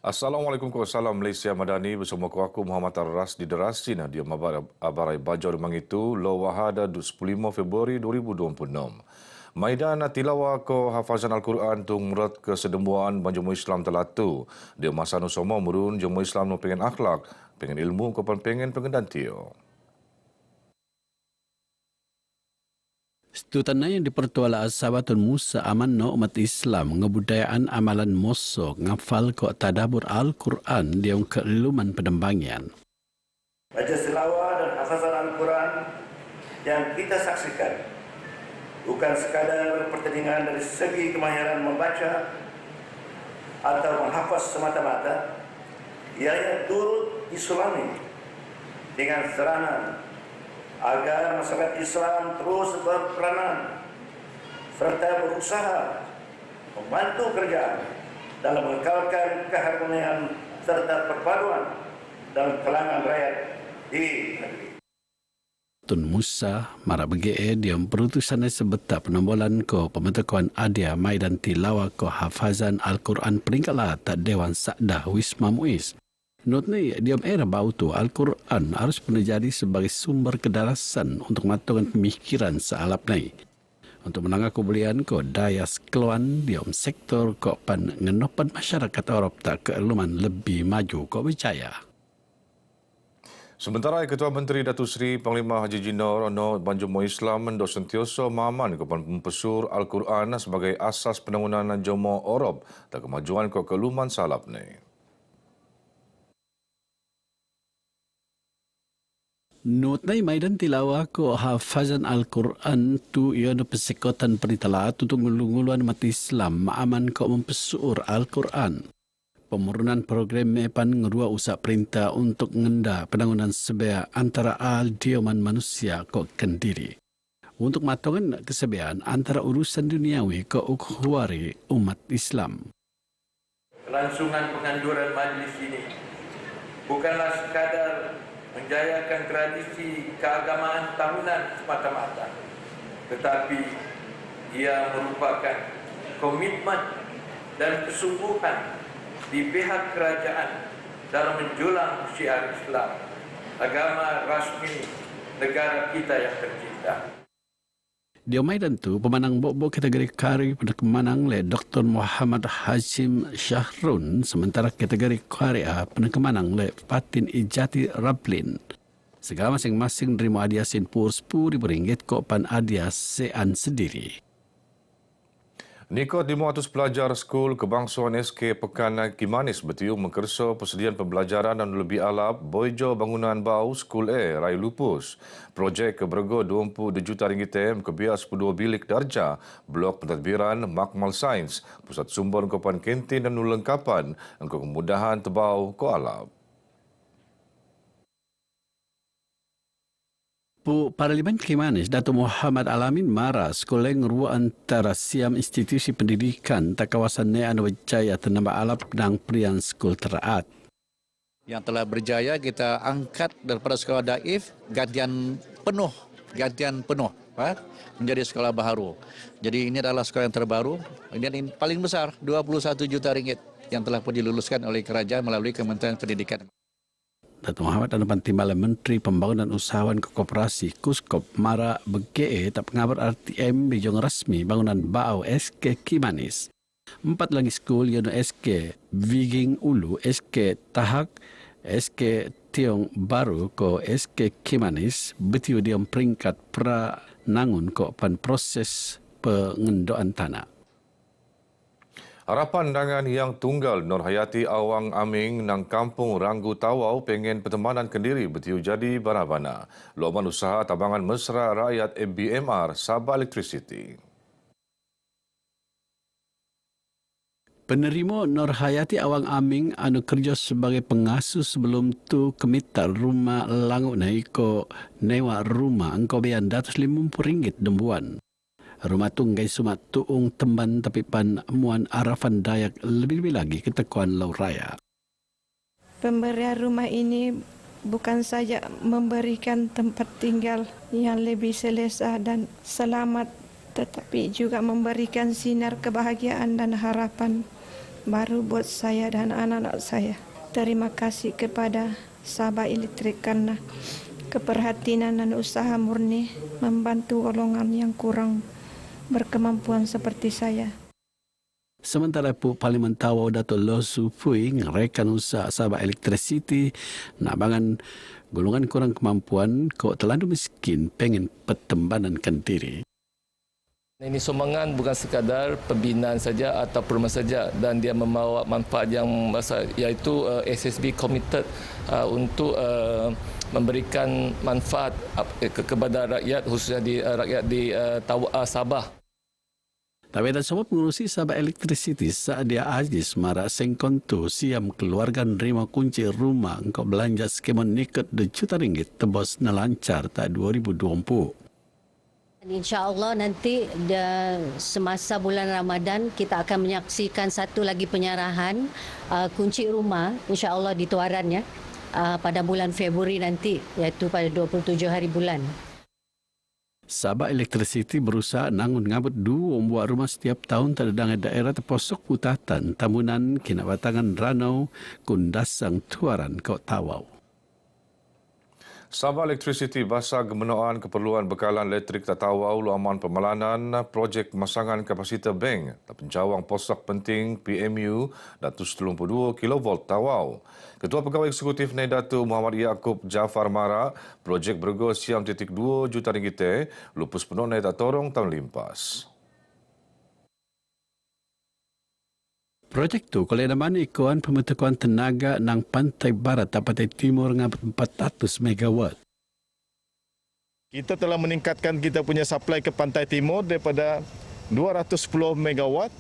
Assalamualaikum warahmatullahi Malaysia Madani bersama aku Muhammad Ar-Ras di Derasin dia Abarai Bajar Mangitu lo wahada 15 Februari 2026. Maidan tilawah ko hafazan Al-Quran tu murat ke sedembuan banjemu Islam telatu. Dia masa nu semua murun jemu Islam nu pengen akhlak, pengen ilmu ko pengen pengendantio. Setutannya yang dipertuala Sahabatun Musa amanno umat Islam ngebudayaan amalan mosok ngafal ko tadabur Al-Quran dia keiluman pedembangian. Baca selawat dan hafazan Al-Quran yang kita saksikan bukan sekadar pertandingan dari segi kemahiran membaca atau menghafaz semata-mata, ia turut disulami dengan seranan agar masyarakat Islam terus berperanan serta berusaha membantu kerajaan dalam mengekalkan keharmonian serta perpaduan dalam kalangan rakyat di negeri. Tun Musa mara BGE dia perutusan sebetak penombolan ko pembentukan adia Maidan tilawah ko hafazan Al-Quran peringkatlah tak Dewan Sakdah Wisma Muiz. Not ni dia era bau tu Al-Quran harus menjadi sebagai sumber kedalasan untuk matangkan pemikiran sealap ni. Untuk menangga kebelian ko daya sekeluan dia sektor ko pan ngenopan masyarakat Arab tak keeluman lebih maju ko percaya. Sementara Ketua Menteri Datuk Seri Panglima Haji Jinor Ono Banjemo Islam mendok sentiasa maman kepada mempesur Al-Quran sebagai asas penangunan Jomo Arab dan kemajuan ko keluman salap ni. Not na Maidan tilawah ko hafazan Al-Quran tu iyon persekutan peritala untuk ngulung-nguluan umat Islam maaman ko mempesur Al-Quran. Pemurunan program mepan ngerua usaha perintah untuk ngenda penangunan sebaya antara al-dioman manusia ko kendiri. Untuk matongan kesebayaan antara urusan duniawi ko ukhuwari umat Islam. Kelangsungan penganjuran majlis ini bukanlah sekadar menjayakan tradisi keagamaan tahunan semata-mata, tetapi ia merupakan komitmen dan kesungguhan di pihak kerajaan dalam menjulang syiar Islam, agama rasmi negara kita yang tercinta. Dia Maidan tu pemenang bok-bok kategori kari pada kemenang le Dr. Muhammad Hashim Syahrun, sementara kategori kari pada kemenang le Fatin Ijati Rablin. Segala masing-masing nerima hadiah Singapura RM10,000 kok pan hadiah sean sendiri. Nikot 500 pelajar skul kebangsaan SK Pekan Kimanis bertiup mengkerso persediaan pembelajaran dan lebih alap Boijo Bangunan Bau Skul A Raya Lupus. Projek kebergo RM20 juta kebias 10 bilik darjah, blok pentadbiran makmal sains, pusat sumber kopan kantin dan lengkapan untuk kemudahan tebau ko alap. Parlimen Kimanis, Datuk Muhammad Alamin Mara, sekolah ngeruah antara siam institusi pendidikan tak kawasan Nean Wijaya tenambah alap dan prian skul teraat. Yang telah berjaya kita angkat daripada sekolah daif gantian penuh menjadi sekolah baharu. Jadi ini adalah sekolah yang terbaru dan paling besar RM21 juta yang telah pun diluluskan oleh kerajaan melalui Kementerian Pendidikan. Datuk Muhammad dan Timbalan Menteri Pembangunan Usahawan Koperasi Kuskop Mara BGE tak pengabar RTM bijong rasmi bangunan Bau SK Kimanis. 4 lagi skul yang SK Viging Ulu, SK Tahak, SK Tiong Baru ko SK Kimanis betiu diam peringkat pranangun ko pan proses pengendoan tanah. Harapan dengan yang tunggal Nur Hayati Awang Aming nang kampung Ranggu Tawau pengen pertemanan kendiri betiu jadi barabana. Loban usaha tabangan mesra rakyat MBMR Sabah Electricity. Penerima Nur Hayati Awang Aming anu kerja sebagai pengasuh sebelum tu kemital rumah langut naiko newa rumah engkau bayan RM250 dembuan. Rumah tunggai sumat tuung temban tapi pan muan arafan Dayak lebih-lebih lagi ketekuan Lau Raya. Pemberian rumah ini bukan saja memberikan tempat tinggal yang lebih selesa dan selamat, tetapi juga memberikan sinar kebahagiaan dan harapan baru buat saya dan anak-anak saya. Terima kasih kepada Sabah Elektrik karena keperhatian dan usaha murni membantu golongan yang kurang berkemampuan seperti saya. Sementara Pu Parlimen Tawau Dato' Loh Su Pui ngerekan usaha Sabah Electricity nak bangan golongan kurang kemampuan kok terlalu miskin pengen pertembanankan diri. Ini sumbangan bukan sekadar pembinaan saja atau perumahan saja dan dia membawa manfaat yang iaitu SSB committed untuk memberikan manfaat kepada rakyat khususnya rakyat di Sabah. Tapi ada semua pengurusi Sabah Electricity Saadia Aziz Mara Sengkonto siam keluarga nerima kunci rumah untuk belanja skema niket RM2 tebos nalancar tak 2020. InsyaAllah nanti semasa bulan Ramadan kita akan menyaksikan satu lagi penyerahan kunci rumah insyaAllah di Tuaran pada bulan Februari nanti iaitu pada 27 hari bulan. Sabah Electricity berusaha nangun ngabut dua membuat rumah setiap tahun terdengar daerah terposok putatan tamunan kinabatangan Ranau Kundasang Tuaran Kau Tawau. Sabah Electricity basa gemenaan keperluan bekalan elektrik Tatawau luaman pemalanan projek pemasangan kapasitor bank penjawang posok penting PMU 132 kV Tawau. Ketua Pegawai Eksekutif Datuk Muhammad Yaakob Jafar Mara, projek bergo siam RM2 juta lupus penuh tak torong tahun limpas. Projek tu kalau ada mana ikuan pembentukan tenaga nang pantai barat dan pantai timur ngabut 400 megawatt. Kita telah meningkatkan kita punya supply ke pantai timur daripada 210 megawatt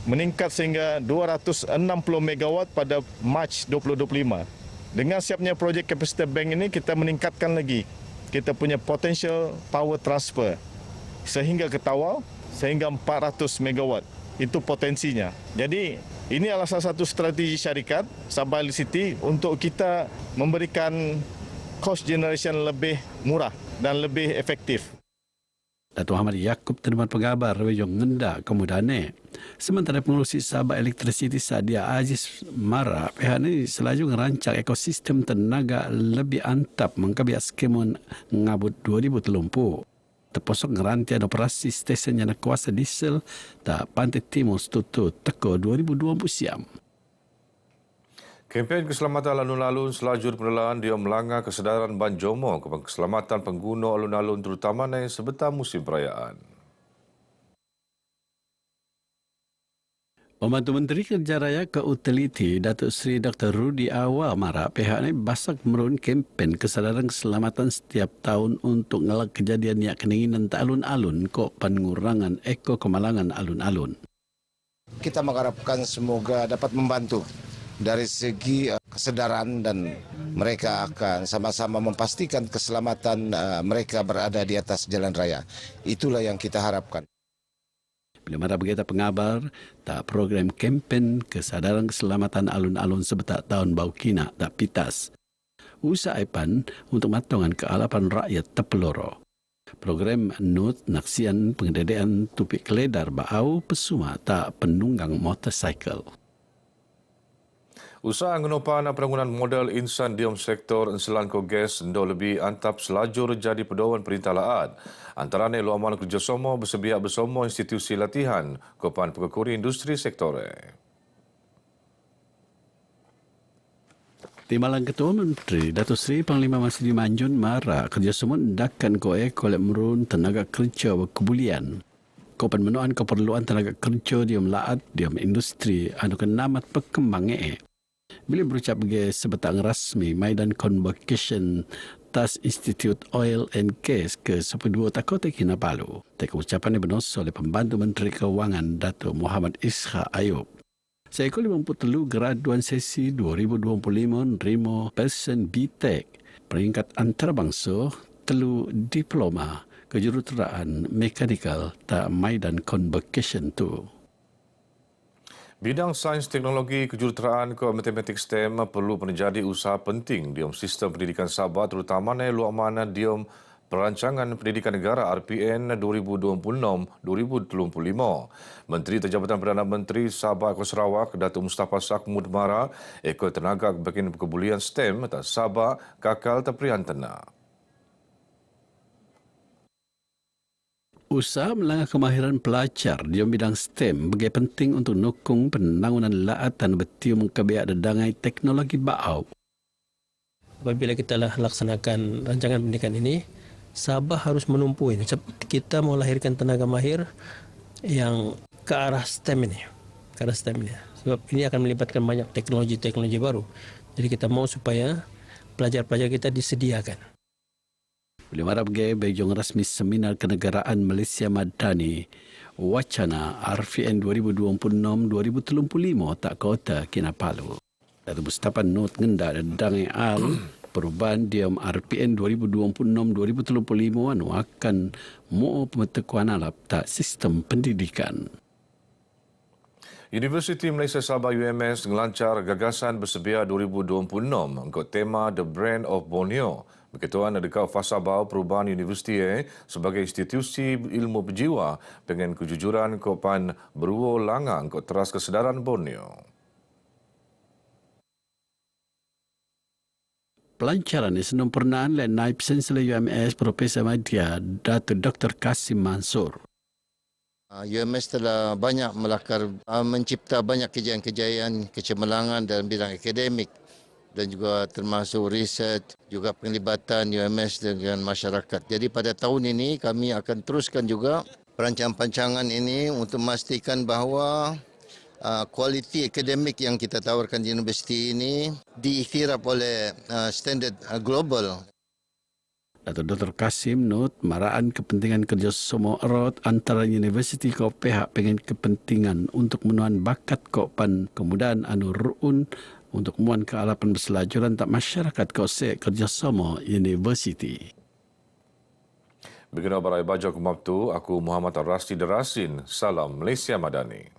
meningkat sehingga 260 megawatt pada Mac 2025. Dengan siapnya projek kapasitor bank ini kita meningkatkan lagi kita punya potential power transfer sehingga ke Tawau sehingga 400 megawatt. Itu potensinya. Jadi ini adalah salah satu strategi syarikat Sabah Electricity untuk kita memberikan cost generation lebih murah dan lebih efektif. Datuk Muhammad Yaakob terima pengabar wejong ngenda kemudahan. Sementara pengurusi Sabah Electricity Saadia Aziz Mara, pihak ini selaju merancang ekosistem tenaga lebih antap mengkabiak skema ngabut 2030. Terposok ngerantian operasi stesen yang kuasa diesel tak pantai timur setutu teko 2020 siam. Kempen keselamatan alun-alun selajur penelaan dia melanggar kesedaran Banjomo kepada keselamatan pengguna alun-alun terutama sebetar musim perayaan. Pembantu Menteri Kerja Raya ke Utility Datuk Seri Dr. Rudy Awal Mara pihak ini basak merun kempen kesedaran keselamatan setiap tahun untuk ngelak kejadian yang keninginan tak alun-alun kok pengurangan eko kemalangan alun-alun. Kita mengharapkan semoga dapat membantu dari segi kesedaran dan mereka akan sama-sama memastikan keselamatan mereka berada di atas jalan raya. Itulah yang kita harapkan. Bila mana berita pengabar, tak program kempen kesedaran keselamatan alun-alun sebetak tahun bau kina tak pitas. Usaha IPAN untuk matongan kealapan rakyat terpeloro. Program NUT naksian pengededean tupik keledar bau pesuma tak penunggang motorcycle. Usaha ngenopan penanggunan modal insan diom sektor enselanko gas ndo lebih antap selajur jadi pedoman perintah laat. Antaranya luaman kerjasama bersebiak bersama institusi latihan kopan pekekuri industri sektor. Timbalan Ketua Menteri Datuk Seri Panglima Masidi Manjun Mara kerjasama hendakan koe kolek merun tenaga kerja berkebulian. Kopan menuan keperluan tenaga kerja diom laat diom industri anu kenamat berkembang Bila berucap bagi sebatang rasmi Maidan Convocation Tas Institute Oil and Gas ke-12 Kota Kinabalu. Teka ucapan ini bernos oleh Pembantu Menteri Keuangan Datuk Muhammad Ishak Ayub. Seekor 53 graduan sesi 2025 nerima person BTEC peringkat antarabangsa telu diploma kejuruteraan mekanikal tak Maidan Convocation tu. Bidang sains teknologi kejuruteraan ke matematik STEM perlu menjadi usaha penting di sistem pendidikan Sabah terutama luar mana diom Perancangan Pendidikan Negara RPN 2026-2035. Menteri Terjabatan Perdana Menteri Sabah Ekor Sarawak, Datuk Mustafa Sakmud Mara, ekor tenaga bahagian kebulian STEM atas Sabah kakal terperihantena. Usaha melanggar kemahiran pelajar di bidang STEM bagi penting untuk nukung penangunan laatan betiu mengkebiak dedangai teknologi bau. Apabila kita laksanakan rancangan pendidikan ini, Sabah harus menumpu ini. Kita mau lahirkan tenaga mahir yang ke arah STEM ini. Sebab ini akan melibatkan banyak teknologi-teknologi baru. Jadi kita mau supaya pelajar-pelajar kita disediakan. Beliau harap bejong rasmi Seminar Kenegaraan Malaysia Madani Wacana RPN 2026-2035 tak kota Kinabalu. Datuk Mustafa Not ngenda dangai al perubahan diam RPN 2026-2035 anu akan mau pemetakuan alap tak sistem pendidikan. Universiti Malaysia Sabah UMS ngelancar gagasan bersebiar 2026 untuk tema The Brand of Borneo. Berkaitan dekat fasa bau perubahan universiti sebagai institusi ilmu berjiwa dengan kejujuran kopan beruo langang kot teras kesedaran Borneo. Pelancaran ini sempurnaan oleh Naib Chancellor UMS Profesor Madya Datuk Dr. Kasim Mansur. UMS telah banyak mencipta banyak kejayaan-kejayaan kecemerlangan dalam bidang akademik dan juga termasuk riset, juga penglibatan UMS dengan masyarakat. Jadi pada tahun ini kami akan teruskan juga perancangan-perancangan ini untuk memastikan bahawa kualiti akademik yang kita tawarkan di universiti ini diiktiraf oleh standard global. Datuk Dr. Kasim Not maraan kepentingan kerjasama erat antara universiti ke pihak pengen kepentingan untuk menuan bakat kopan kemudahan anu ruun untuk muan kealapan berselajuran tak masyarakat kosek kerjasama universiti. Begina Barai Bajau Kumabtu, aku Muhammad Ar-Rashid Rasin. Salam Malaysia Madani.